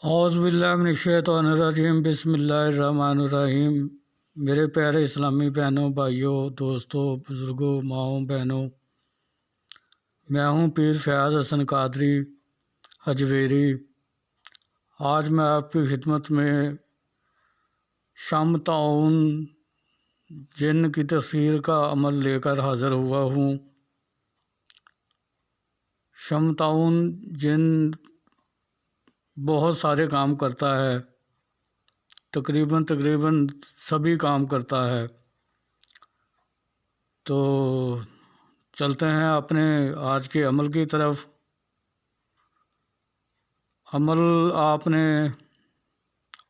اعوذ باللہ من الشیطان الرجیم، بسم اللہ الرحمن الرحیم۔ میرے پیارے اسلامی بہنوں، بھائیوں، دوستوں، بزرگوں، ماؤں، بہنوں، میں ہوں پیر فیاض حسن قادری حجویری۔ آج میں آپ کی خدمت میں شم تعاون جن کی تفسیر کا عمل لے کر حاضر ہوا ہوں۔ شم تعاون جن بہت سارے کام کرتا ہے، تقریباً سبھی کام کرتا ہے۔ تو چلتے ہیں اپنے آج کے عمل کی طرف۔ عمل آپ نے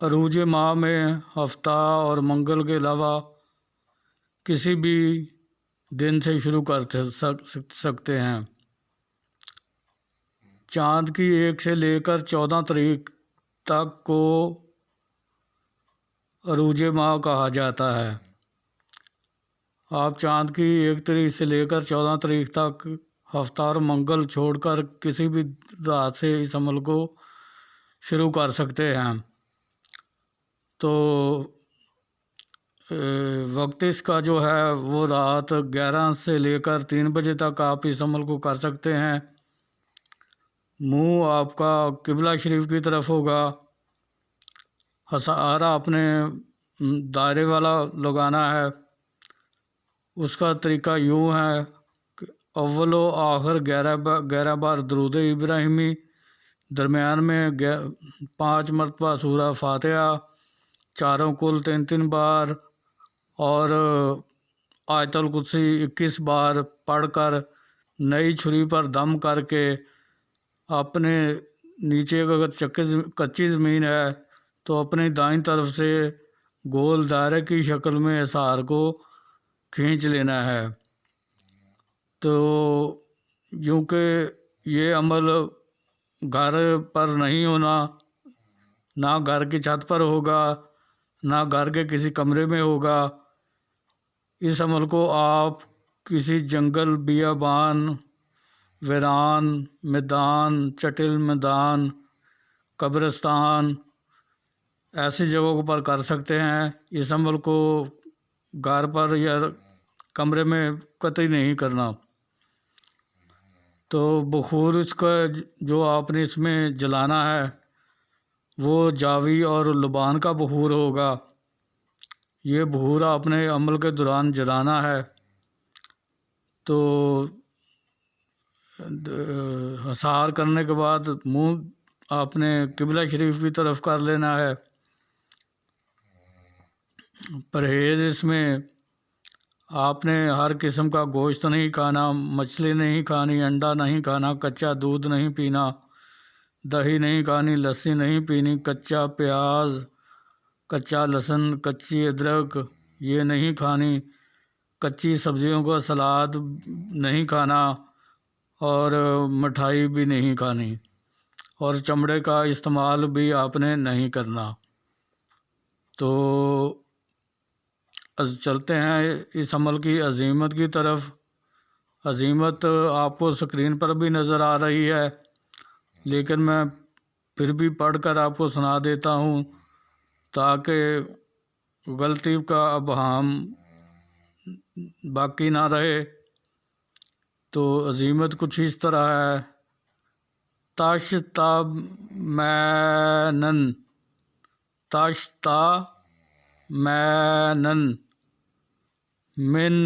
عروج ماہ میں ہفتہ اور منگل کے علاوہ کسی بھی دن سے شروع کر سکتے ہیں۔ چاند کی 1 سے لے کر 14 تاریخ تک کو عروج ماہ کہا جاتا ہے۔ آپ چاند کی 1 تاریخ سے لے کر 14 تاریخ تک ہفتہ اور منگل چھوڑ کر کسی بھی رات سے اس عمل کو شروع کر سکتے ہیں۔ تو وقت اس کا جو ہے وہ رات 11 سے لے کر 3 بجے تک آپ اس عمل کو کر سکتے ہیں۔ منہ آپ کا قبلہ شریف کی طرف ہوگا۔ ہسارا اپنے دائرے والا لگانا ہے۔ اس کا طریقہ یوں ہے کہ اول و آخر 11 بار درود ابراہیمی، درمیان میں 5 مرتبہ سورہ فاتحہ، چاروں کل 3 بار، اور آیت الکرسی 21 بار پڑھ کر نئی چھری پر دم کر کے اپنے نیچے اگر کچی زمین ہے تو اپنی دائیں طرف سے گول دائرے کی شکل میں ہسار کو کھینچ لینا ہے۔ تو یوں کہ یہ عمل گھر پر نہیں ہونا، نہ گھر کی چھت پر ہوگا، نہ گھر کے کسی کمرے میں ہوگا۔ اس عمل کو آپ کسی جنگل، بیابان، ویران، میدان، چٹل میدان، قبرستان، ایسی جگہوں پر کر سکتے ہیں۔ اس عمل کو گھر پر یا کمرے میں قطعی نہیں کرنا۔ تو بخور اس کا جو آپ نے اس میں جلانا ہے وہ جاوی اور لبان کا بخور ہوگا۔ یہ بخور آپ نے عمل کے دوران جلانا ہے۔ تو ہسار کرنے کے بعد منہ آپ نے قبلہ شریف کی طرف کر لینا ہے۔ پرہیز اس میں آپ نے ہر قسم کا گوشت نہیں کھانا، مچھلی نہیں کھانی، انڈا نہیں کھانا، کچا دودھ نہیں پینا، دہی نہیں کھانی، لسی نہیں پینی، کچا پیاز، کچا لہسن، کچی ادرک یہ نہیں کھانی، کچی سبزیوں کا سلاد نہیں کھانا، اور مٹھائی بھی نہیں کھانی، اور چمڑے کا استعمال بھی آپ نے نہیں کرنا۔ تو چلتے ہیں اس عمل کی عظیمت کی طرف۔ عظیمت آپ کو اسکرین پر بھی نظر آ رہی ہے، لیکن میں پھر بھی پڑھ کر آپ کو سنا دیتا ہوں تاکہ غلطی کا ابہام باقی نہ رہے۔ تو عظیمت کچھ اس طرح ہے: تاش تا مینن، تاش تا مینن، من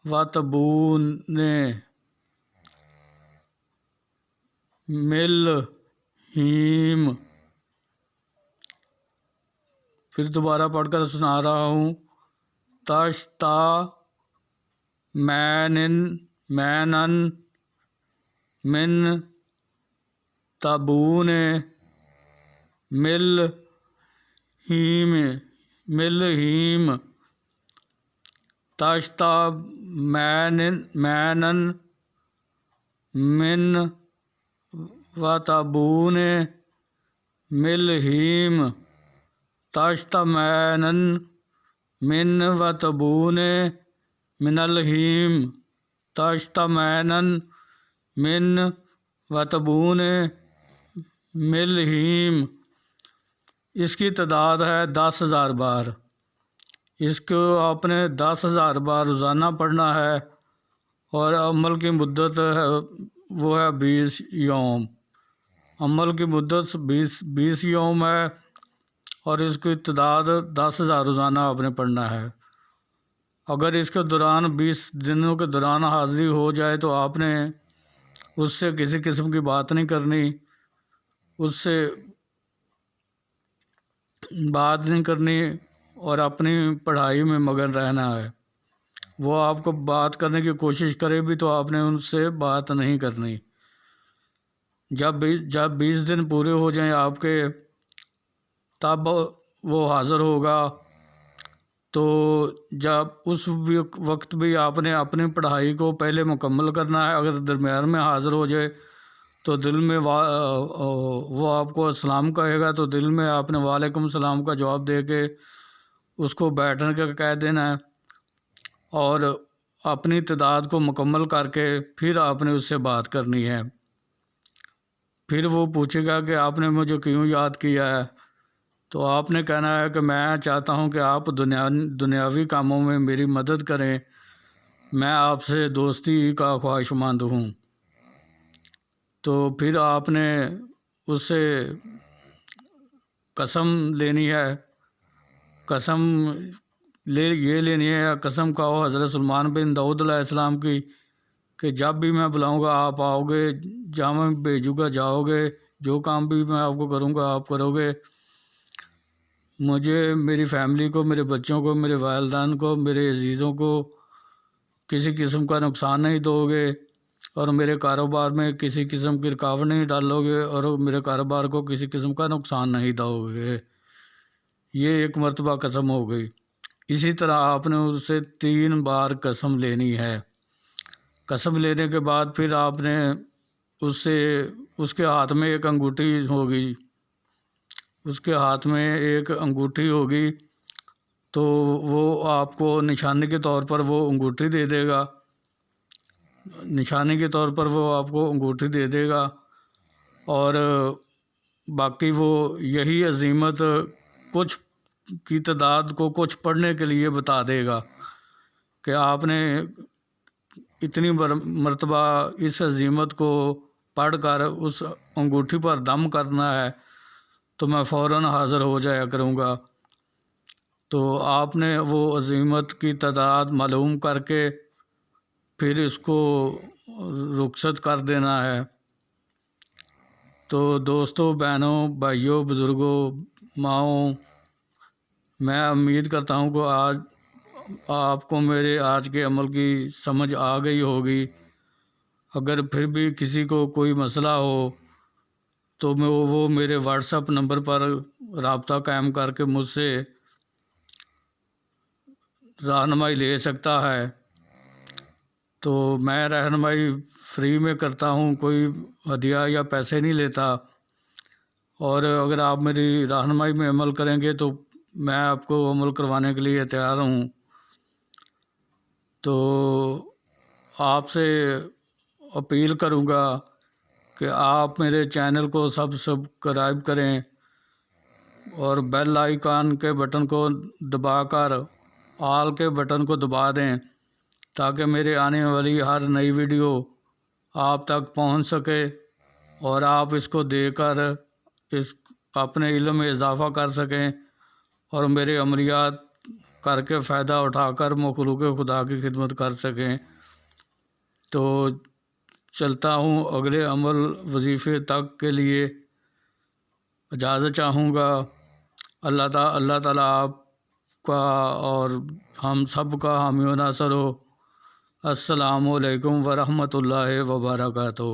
وتبون، مل ہیم۔ پھر دوبارہ پڑھ کر سنا رہا ہوں: تاش تا مینن، من تبون، مل ہیم، تاش تا مینن، من وتبون، مل ہیم، تاش تا مینن، من وتبون، من الہیم، تاش تا مینن، من وتبون، ملہیم، اس کی تعداد ہے 10,000 بار۔ اس کو آپ نے 10,000 بار روزانہ پڑھنا ہے، اور عمل کی مدت ہے وہ ہے 20 یوم۔ عمل کی مدت 20 یوم ہے، اور اس کی تعداد 10,000 روزانہ آپ نے پڑھنا ہے۔ اگر اس کے دوران 20 دنوں کے دوران حاضری ہو جائے تو آپ نے اس سے کسی قسم کی بات نہیں کرنی، اس سے بات نہیں کرنی، اور اپنی پڑھائی میں مگن رہنا ہے۔ وہ آپ کو بات کرنے کی کوشش کرے بھی تو آپ نے ان سے بات نہیں کرنی۔ جب 20 دن پورے ہو جائیں آپ کے، تب وہ حاضر ہوگا۔ تو جب اس وقت بھی آپ نے اپنی پڑھائی کو پہلے مکمل کرنا ہے۔ اگر درمیان میں حاضر ہو جائے تو دل میں وہ آپ کو السلام کہے گا، تو دل میں آپ نے وعلیکم السلام کا جواب دے کے اس کو بیٹھنے کا کہہ دینا ہے، اور اپنی تعداد کو مکمل کر کے پھر آپ نے اس سے بات کرنی ہے۔ پھر وہ پوچھے گا کہ آپ نے مجھے کیوں یاد کیا ہے، تو آپ نے کہنا ہے کہ میں چاہتا ہوں کہ آپ دنیاوی کاموں میں میری مدد کریں، میں آپ سے دوستی کا خواہشمند ہوں۔ تو پھر آپ نے اس سے قسم لینی ہے، قسم یہ لینی ہے، قسم کھاؤ حضرت سلیمان بن داؤد علیہ السلام کی، کہ جب بھی میں بلاؤں گا آپ آؤ گے، جہاں میں بھیجوں گا جاؤ گے، جو کام بھی میں آپ کو کروں گا آپ کرو گے، مجھے، میری فیملی کو، میرے بچوں کو، میرے والدین کو، میرے عزیزوں کو کسی قسم کا نقصان نہیں دو گے، اور میرے کاروبار میں کسی قسم کی رکاوٹ نہیں ڈالو گے، اور میرے کاروبار کو کسی قسم کا نقصان نہیں دو گے۔ یہ ایک مرتبہ قسم ہو گئی۔ اسی طرح آپ نے اس سے 3 بار قسم لینی ہے۔ قسم لینے کے بعد پھر آپ نے اس کے ہاتھ میں ایک انگوٹھی ہوگی، اس کے ہاتھ میں ایک انگوٹھی ہوگی، تو وہ آپ کو نشانی کے طور پر وہ انگوٹھی دے دے گا، نشانی کے طور پر وہ آپ کو انگوٹھی دے دے گا، اور باقی وہ یہی عزیمت کچھ کی تعداد کو کچھ پڑھنے کے لیے بتا دے گا کہ آپ نے اتنی مرتبہ اس عزیمت کو پڑھ کر اس انگوٹھی پر دم کرنا ہے، تو میں فوراً حاضر ہو جایا کروں گا۔ تو آپ نے وہ عزیمت کی تعداد معلوم کر کے پھر اس کو رخصت کر دینا ہے۔ تو دوستوں، بہنوں، بھائیوں، بزرگوں، ماؤں، میں امید کرتا ہوں کہ آج آپ کو میرے آج کے عمل کی سمجھ آ گئی ہوگی۔ اگر پھر بھی کسی کو کوئی مسئلہ ہو تو وہ میرے واٹس ایپ نمبر پر رابطہ قائم کر کے مجھ سے رہنمائی لے سکتا ہے۔ تو میں رہنمائی فری میں کرتا ہوں، کوئی ہدیہ یا پیسے نہیں لیتا، اور اگر آپ میری رہنمائی میں عمل کریں گے تو میں آپ کو عمل کروانے کے لیے تیار ہوں۔ تو آپ سے اپیل کروں گا کہ آپ میرے چینل کو سبسکرائب کریں، اور بیل آئیکن کے بٹن کو دبا کر آل کے بٹن کو دبا دیں، تاکہ میرے آنے والی ہر نئی ویڈیو آپ تک پہنچ سکے، اور آپ اس کو دیکھ کر اپنے علم میں اضافہ کر سکیں، اور میرے عملیات کر کے فائدہ اٹھا کر مخلوق خدا کی خدمت کر سکیں۔ تو چلتا ہوں، اگلے عمل وظیفے تک کے لیے اجازت چاہوں گا۔ اللہ تعالیٰ آپ کا اور ہم سب کا حامی و ناصر ہو۔ السلام علیکم ورحمۃ اللہ وبرکاتہ۔